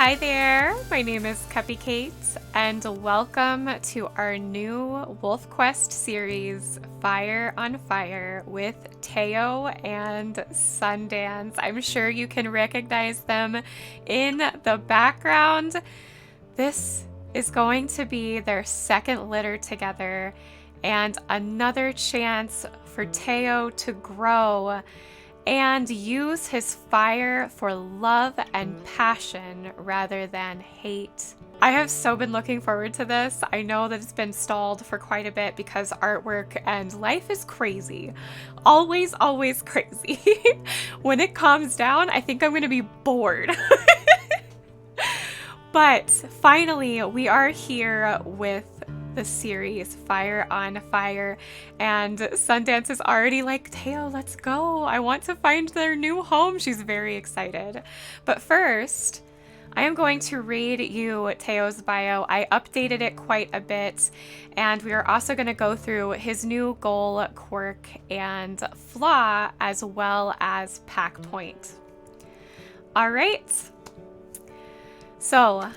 Hi there, my name is Cupicate, and welcome to our new WolfQuest series, Fire on Fire, with Teo and Sundance. I'm sure you can recognize them in the background. This is going to be their second litter together, and another chance for Teo to grow and use his fire for love and passion rather than hate. I have so been looking forward to this. I know that it's been stalled for quite a bit because artwork and life is crazy. Always, always crazy. When it calms down, I think I'm going to be bored. But finally, we are here with the series Fire on Fire, and Sundance is already like, Teo, let's go. I want to find their new home. She's very excited. But first, I am going to read you Teo's bio. I updated it quite a bit, and we are also going to go through his new goal, quirk, and flaw, as well as pack point. All right. So,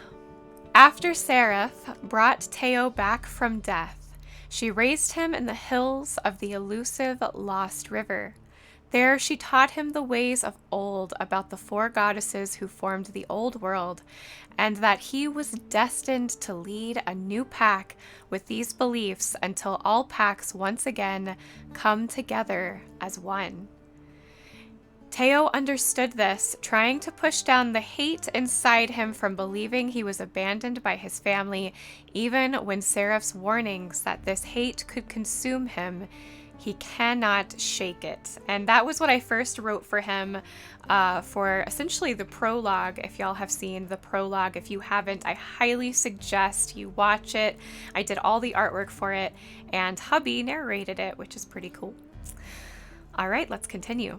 after Seraph brought Teo back from death, she raised him in the hills of the elusive Lost River. There she taught him the ways of old about the four goddesses who formed the old world, and that he was destined to lead a new pack with these beliefs until all packs once again come together as one. Teo understood this, trying to push down the hate inside him from believing he was abandoned by his family, even when Seraph's warnings that this hate could consume him. He cannot shake it. And that was what I first wrote for him for essentially the prologue. If y'all have seen the prologue, if you haven't, I highly suggest you watch it. I did all the artwork for it, and hubby narrated it, which is pretty cool. All right, let's continue.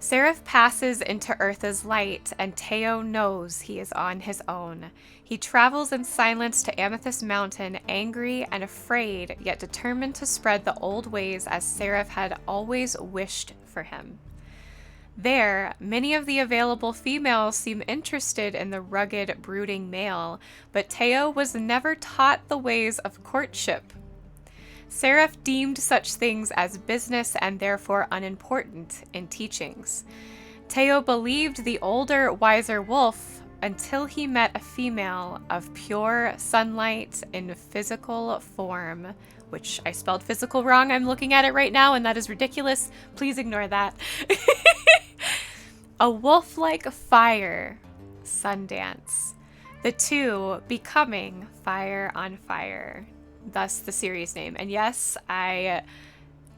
Seraph passes into Eartha's light, and Teo knows he is on his own. He travels in silence to Amethyst Mountain, angry and afraid, yet determined to spread the old ways as Seraph had always wished for him. There, many of the available females seem interested in the rugged, brooding male, but Teo was never taught the ways of courtship. Seraph deemed such things as business and therefore unimportant in teachings. Teo believed the older, wiser wolf until he met a female of pure sunlight in physical form, which I spelled physical wrong. I'm looking at it right now, and that is ridiculous. Please ignore that. A wolf-like fire, Sundance. The two becoming Fire on Fire. Thus the series name. And yes, I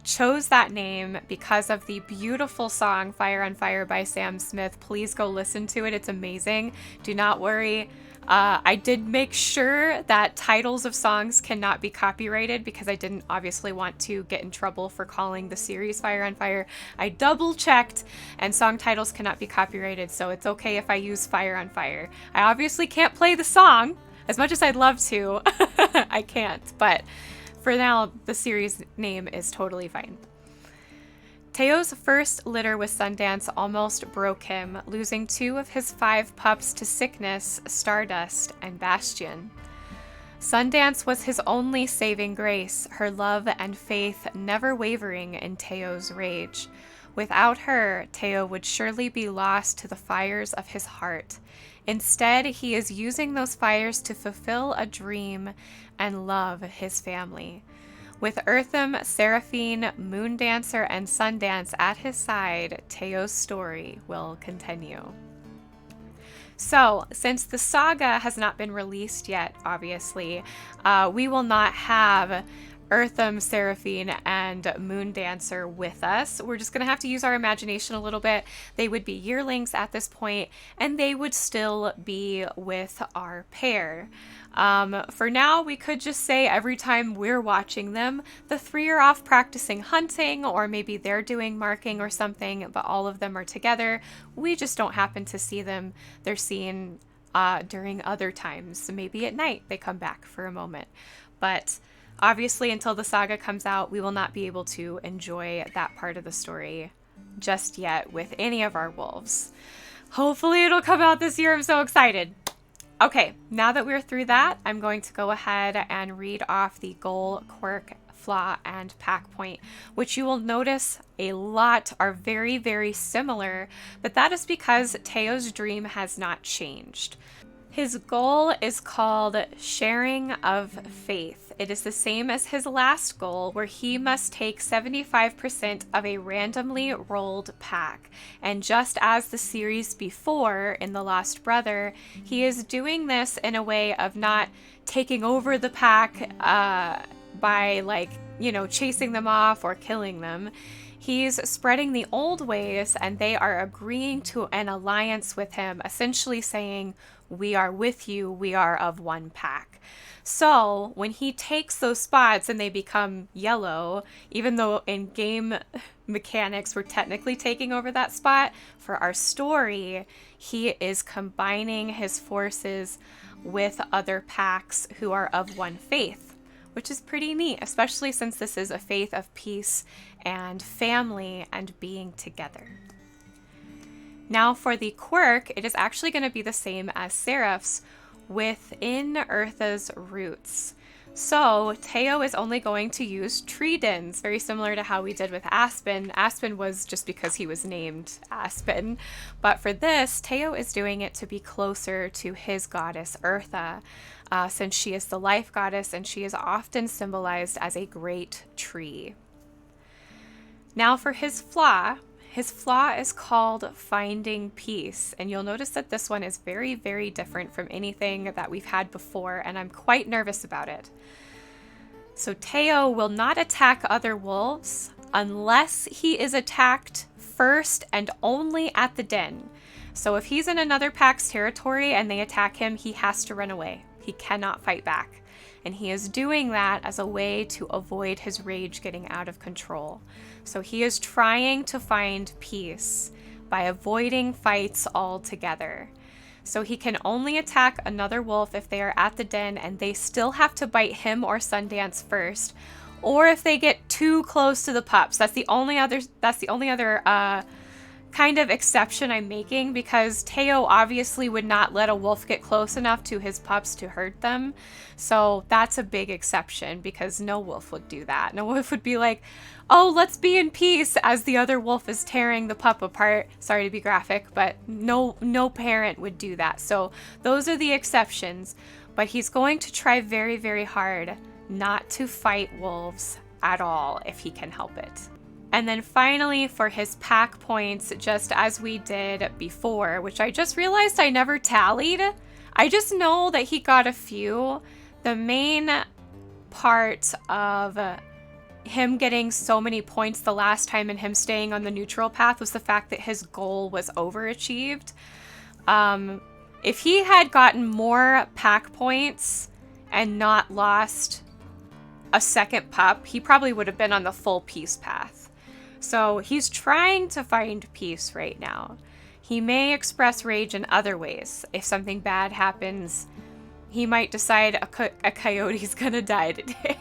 chose that name because of the beautiful song Fire on Fire by Sam Smith. Please go listen to it. It's amazing. Do not worry. I did make sure that titles of songs cannot be copyrighted because I didn't obviously want to get in trouble for calling the series Fire on Fire. I double checked, and song titles cannot be copyrighted, so it's okay if I use Fire on Fire. I obviously can't play the song. As much as I'd love to, I can't, but for now, the series name is totally fine. Teo's first litter with Sundance almost broke him, losing 2 of his 5 pups to sickness, Stardust, and Bastion. Sundance was his only saving grace, her love and faith never wavering in Teo's rage. Without her, Teo would surely be lost to the fires of his heart. Instead, he is using those fires to fulfill a dream and love his family. With Eartham, Seraphine, Moondancer, and Sundance at his side, Teo's story will continue. So, since the saga has not been released yet, obviously, we will not have Eartham, Seraphine, and Moondancer with us. We're just going to have to use our imagination a little bit. They would be yearlings at this point, and they would still be with our pair. For now, we could just say every time we're watching them, the 3 are off practicing hunting, or maybe they're doing marking or something, but all of them are together. We just don't happen to see them. They're seen during other times. Maybe at night they come back for a moment. But obviously, until the saga comes out, we will not be able to enjoy that part of the story just yet with any of our wolves. Hopefully it'll come out this year. I'm so excited. Okay, now that we're through that, I'm going to go ahead and read off the goal, quirk, flaw, and pack point, which you will notice a lot are very, very similar, but that is because Teo's dream has not changed. His goal is called Sharing of Faith. It is the same as his last goal, where he must take 75% of a randomly rolled pack. And just as the series before in The Lost Brother, he is doing this in a way of not taking over the pack by, like, you know, chasing them off or killing them. He's spreading the old ways, and they are agreeing to an alliance with him, essentially saying, we are with you, we are of one pack. So when he takes those spots and they become yellow, even though in game mechanics we're technically taking over that spot, for our story, he is combining his forces with other packs who are of one faith, which is pretty neat, especially since this is a faith of peace and family and being together. Now for the quirk, it is actually going to be the same as Seraph's within Eartha's roots. So Teo is only going to use tree dens, very similar to how we did with Aspen. Aspen was just because he was named Aspen. But for this, Teo is doing it to be closer to his goddess Eartha, since she is the life goddess and she is often symbolized as a great tree. Now for his flaw is called Finding Peace, and you'll notice that this one is very, very different from anything that we've had before, and I'm quite nervous about it. So Teo will not attack other wolves unless he is attacked first and only at the den. So if he's in another pack's territory and they attack him, he has to run away. He cannot fight back. And he is doing that as a way to avoid his rage getting out of control. So he is trying to find peace by avoiding fights altogether. So he can only attack another wolf if they are at the den and they still have to bite him or Sundance first, or if they get too close to the pups. That's the only other kind of exception I'm making, because Teo obviously would not let a wolf get close enough to his pups to hurt them. So that's a big exception, because no wolf would do that. No wolf would be like, oh, let's be in peace, as the other wolf is tearing the pup apart. Sorry to be graphic, but no parent would do that. So those are the exceptions, but he's going to try very, very hard not to fight wolves at all if he can help it. And then finally, for his pack points, just as we did before, which I just realized I never tallied. I just know that he got a few. The main part of him getting so many points the last time and him staying on the neutral path was the fact that his goal was overachieved. If he had gotten more pack points and not lost a second pup, he probably would have been on the full peace path. So he's trying to find peace right now. He may express rage in other ways. If something bad happens, he might decide a coyote's gonna die today.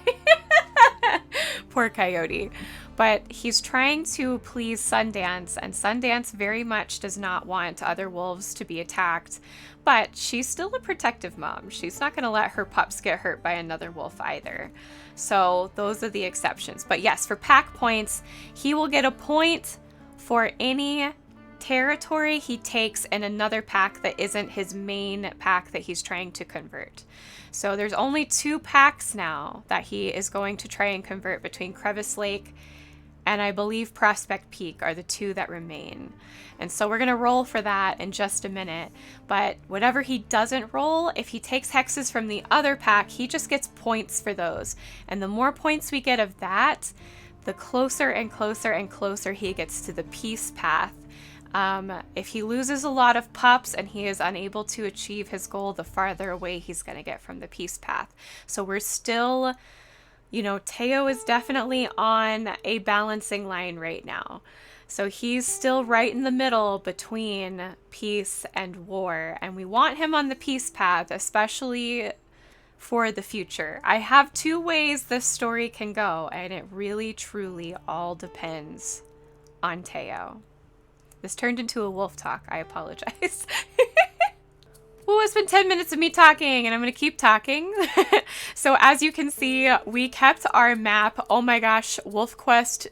Poor coyote. But he's trying to please Sundance, and Sundance very much does not want other wolves to be attacked. But she's still a protective mom. She's not going to let her pups get hurt by another wolf either. So those are the exceptions. But yes, for pack points, he will get a point for any territory he takes in another pack that isn't his main pack that he's trying to convert. So there's only 2 packs now that he is going to try and convert, between Crevice Lake and I believe Prospect Peak are the 2 that remain. And so we're going to roll for that in just a minute. But whatever he doesn't roll, if he takes hexes from the other pack, he just gets points for those. And the more points we get of that, the closer and closer and closer he gets to the peace path. If he loses a lot of pups and he is unable to achieve his goal, the farther away he's going to get from the peace path. So we're still... You know, Teo is definitely on a balancing line right now. So he's still right in the middle between peace and war. And we want him on the peace path, especially for the future. I have 2 ways this story can go, and it really, truly all depends on Teo. This turned into a wolf talk. I apologize. Well, it's been 10 minutes of me talking, and I'm going to keep talking. So as you can see, we kept our map. Oh my gosh, WolfQuest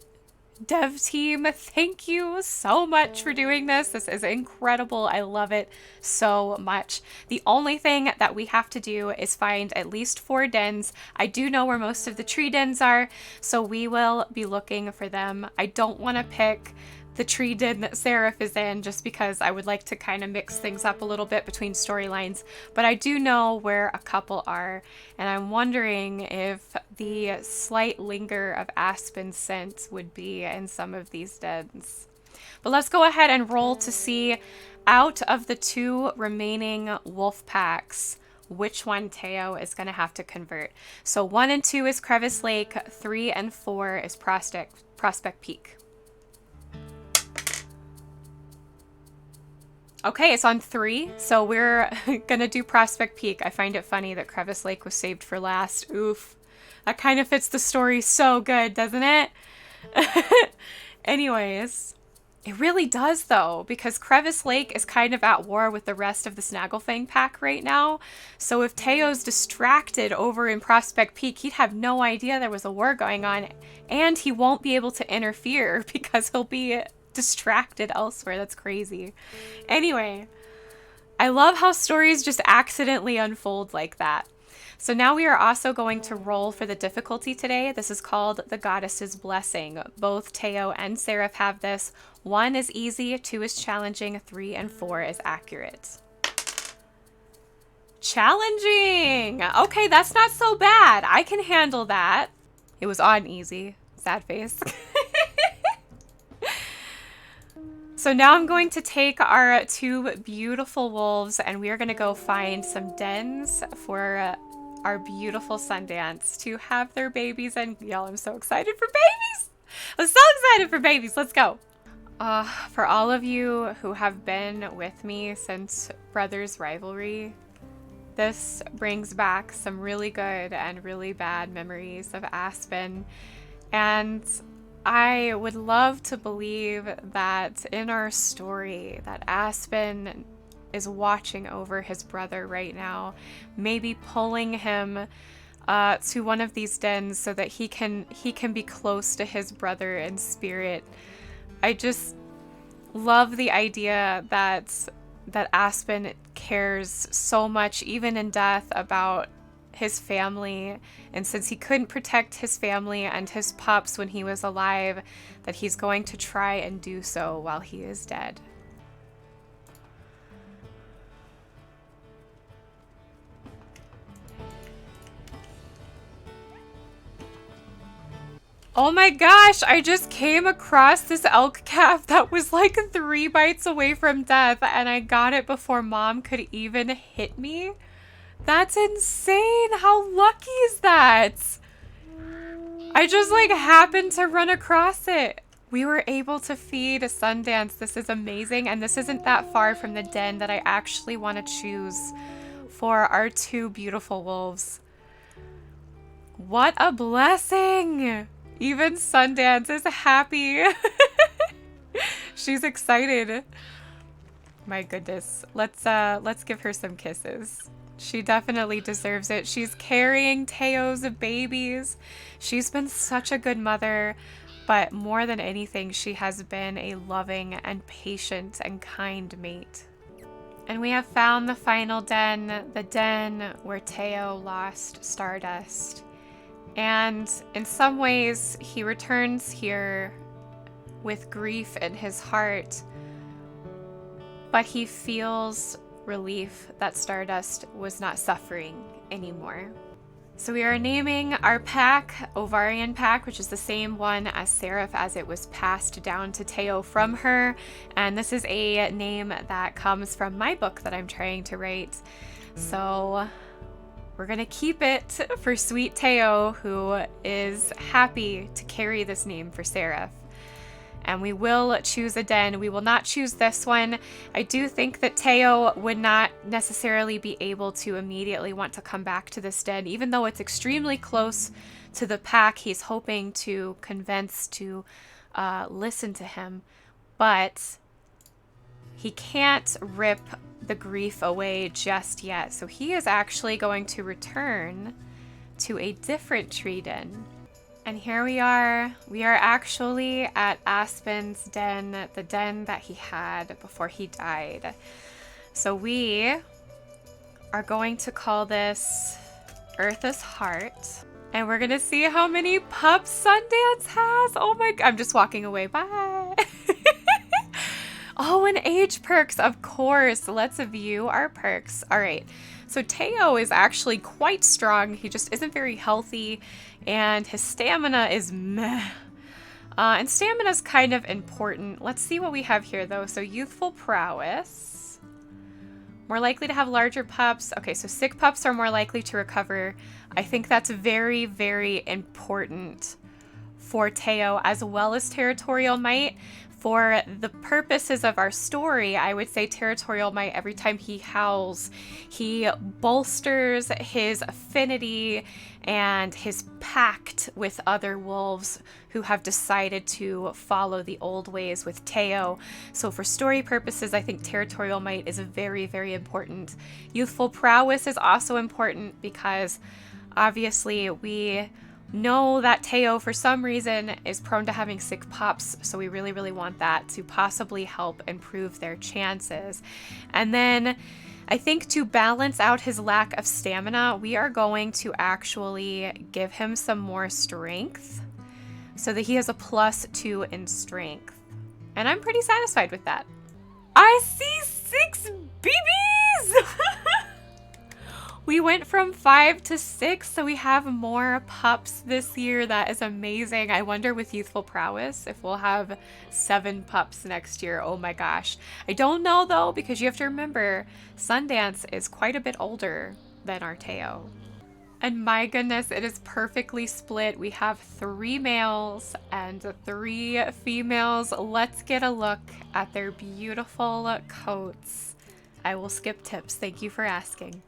dev team, thank you so much for doing this. This is incredible. I love it so much. The only thing that we have to do is find at least 4 dens. I do know where most of the tree dens are, so we will be looking for them. I don't want to pick the tree den that Seraph is in just because I would like to kind of mix things up a little bit between storylines, but I do know where a couple are, and I'm wondering if the slight linger of aspen scent would be in some of these dens. But let's go ahead and roll to see, out of the 2 remaining wolf packs, which one Teo is going to have to convert. So 1 and 2 is Crevice Lake, 3 and 4 is Prospect Peak. Okay, it's on 3, so we're gonna do Prospect Peak. I find it funny that Crevice Lake was saved for last. Oof. That kind of fits the story so good, doesn't it? Anyways, it really does though, because Crevice Lake is kind of at war with the rest of the Snagglefang pack right now. So if Teo's distracted over in Prospect Peak, he'd have no idea there was a war going on, and he won't be able to interfere because he'll be distracted elsewhere. That's crazy. Anyway, I love how stories just accidentally unfold like that. So now we are also going to roll for the difficulty today. This is called the Goddess's Blessing. Both Teo and Seraph have this. 1 is easy, 2 is challenging, 3 and 4 is accurate. Challenging! Okay, that's not so bad. I can handle that. It was on easy. Sad face. So now I'm going to take our 2 beautiful wolves, and we are going to go find some dens for our beautiful Sundance to have their babies. And y'all, I'm so excited for babies. I'm so excited for babies. Let's go. For all of you who have been with me since Brothers Rivalry, this brings back some really good and really bad memories of Aspen. And I would love to believe that in our story that Aspen is watching over his brother right now, maybe pulling him to one of these dens so that he can be close to his brother in spirit. I just love the idea that Aspen cares so much, even in death, about his family, and since he couldn't protect his family and his pups when he was alive, that he's going to try and do so while he is dead. Oh my gosh, I just came across this elk calf that was like 3 bites away from death, and I got it before Mom could even hit me. That's insane. How lucky is that? I just like happened to run across it. We were able to feed a Sundance. This is amazing. And this isn't that far from the den that I actually want to choose for our 2 beautiful wolves. What a blessing. Even Sundance is happy. She's excited. My goodness. Let's give her some kisses. She definitely deserves it. She's carrying Teo's babies. She's been such a good mother, but more than anything, she has been a loving and patient and kind mate. And we have found the final den, the den where Teo lost Stardust. And in some ways, he returns here with grief in his heart, but he feels relief that Stardust was not suffering anymore. So we are naming our pack Ovarian Pack, which is the same one as Seraph as it was passed down to Teo from her. And this is a name that comes from my book that I'm trying to write. So we're gonna keep it for sweet Teo, who is happy to carry this name for Seraph. And we will choose a den. We will not choose this one. I do think that Teo would not necessarily be able to immediately want to come back to this den, even though it's extremely close to the pack he's hoping to convince to listen to him. But he can't rip the grief away just yet. So he is actually going to return to a different tree den. And here we are. We are actually at Aspen's den, the den that he had before he died. So we are going to call this Eartha's Heart. And we're going to see how many pups Sundance has. Oh my God. I'm just walking away. Bye. Oh, and age perks, of course. Let's view our perks. All right. So Teo is actually quite strong. He just isn't very healthy. And his stamina is meh. And stamina is kind of important. Let's see what we have here, though. So youthful prowess. More likely to have larger pups. Okay, so sick pups are more likely to recover. I think that's very, very important for Teo, as well as territorial might. For the purposes of our story, I would say territorial might, every time he howls, he bolsters his affinity and his pact with other wolves who have decided to follow the old ways with Teo. So for story purposes, I think territorial might is very, very important. Youthful prowess is also important because obviously we know that Teo, for some reason, is prone to having sick pups, so we really, really want that to possibly help improve their chances. And then I think to balance out his lack of stamina, we are going to actually give him some more strength so that he has a +2 in strength. And I'm pretty satisfied with that. I see 6 babies! We went from 5 to 6, so we have more pups this year. That is amazing. I wonder with youthful prowess if we'll have 7 pups next year. Oh my gosh. I don't know though, because you have to remember Sundance is quite a bit older than our Teo. And my goodness, it is perfectly split. We have 3 males and 3 females. Let's get a look at their beautiful coats. I will skip tips. Thank you for asking.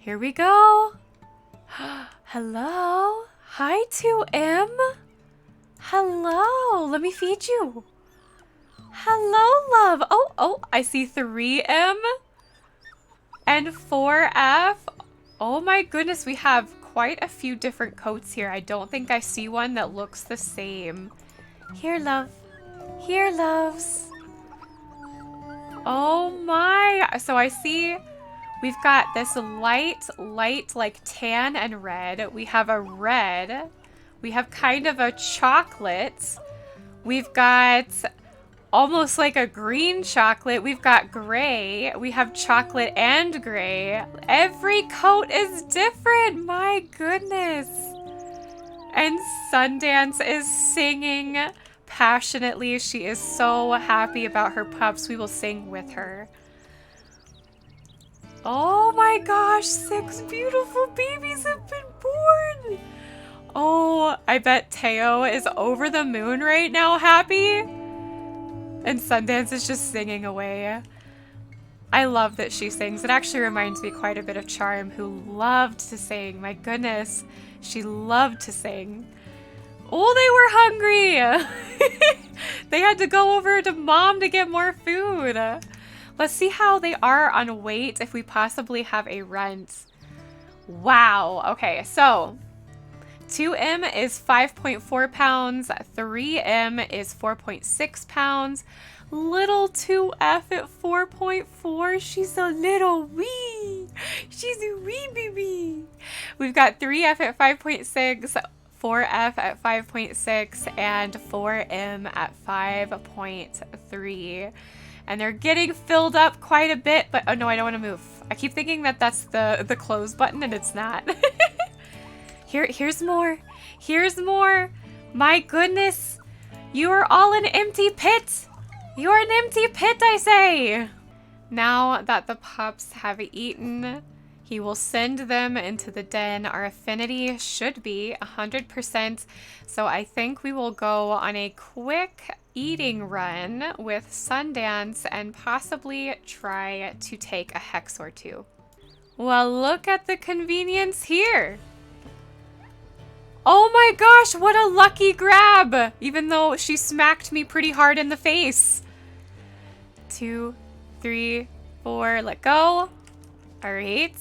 Here we go. Hello. Hi, 2M. Hello. Let me feed you. Hello, love. Oh, I see 3M and 4F. Oh my goodness, we have quite a few different coats here. I don't think I see one that looks the same. Here, love. Here, loves. Oh my. So I see we've got this light like tan and red. We have a red. We have kind of a chocolate. We've got almost like a green chocolate. We've got gray. We have chocolate and gray. Every coat is different. My goodness. And Sundance is singing passionately. She is so happy about her pups. We will sing with her. Oh my gosh, 6 beautiful babies have been born. Oh, I bet Teo is over the moon right now, happy. And Sundance is just singing away. I love that she sings. It actually reminds me quite a bit of Charm, who loved to sing. My goodness, she loved to sing. Oh, they were hungry. They had to go over to Mom to get more food. Let's see how they are on weight if we possibly have a runt. Wow. Okay, so 2M is 5.4 pounds. 3M is 4.6 pounds. Little 2F at 4.4. She's a little wee. She's a wee baby. We've got 3F at 5.6, 4F at 5.6, and 4M at 5.3. And they're getting filled up quite a bit, but oh no, I don't want to move. I keep thinking that that's the close button, and it's not. Here's more. Here's more. My goodness. You are all an empty pit. You're an empty pit, I say. Now that the pups have eaten, he will send them into the den. Our affinity should be 100%. So I think we will go on a quick eating run with Sundance and possibly try to take a hex or 2. Well, look at the convenience here. Oh my gosh, what a lucky grab! Even though she smacked me pretty hard in the face. 2, 3, 4. Let go. All right.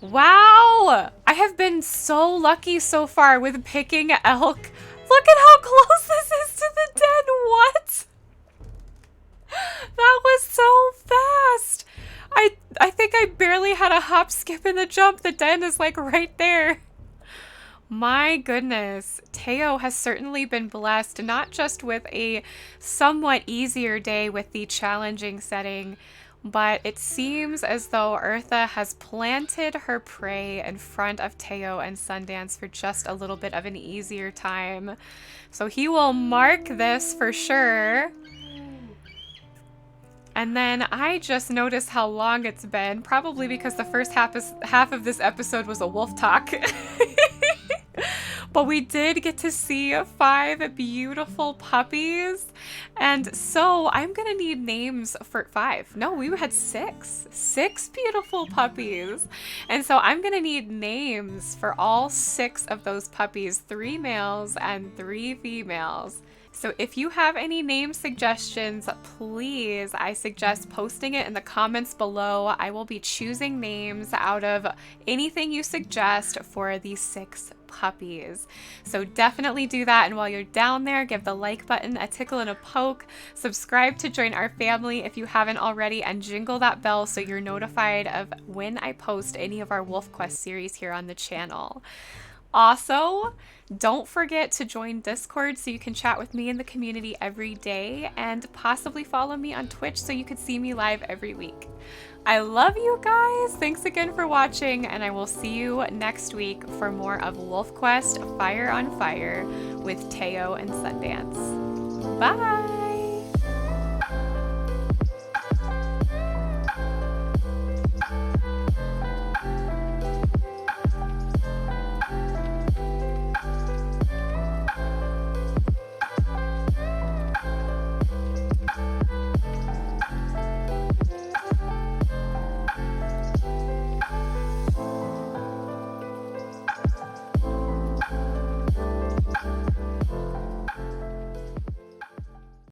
Wow! I have been so lucky so far with picking elk. Look at how close this is to the den. What? That was so fast. I think I barely had a hop, skip, and a jump. The den is like right there. My goodness. Teo has certainly been blessed, not just with a somewhat easier day with the challenging setting, but it seems as though Eartha has planted her prey in front of Teo and Sundance for just a little bit of an easier time. So he will mark this for sure. And then I just noticed how long it's been, probably because the first half of this episode was a wolf talk. But we did get to see 5 beautiful puppies. And so I'm going to need names for 5. No, we had 6. 6 beautiful puppies. And so I'm going to need names for all 6 of those puppies, 3 males and 3 females. So if you have any name suggestions, please, I suggest posting it in the comments below. I will be choosing names out of anything you suggest for these 6 puppies. So definitely do that. And while you're down there, give the like button a tickle and a poke. Subscribe to join our family if you haven't already, and jingle that bell so you're notified of when I post any of our WolfQuest series here on the channel. Also, don't forget to join Discord so you can chat with me in the community every day, and possibly follow me on Twitch so you can see me live every week. I love you guys. Thanks again for watching, and I will see you next week for more of WolfQuest Fire on Fire with Teo and Sundance. Bye!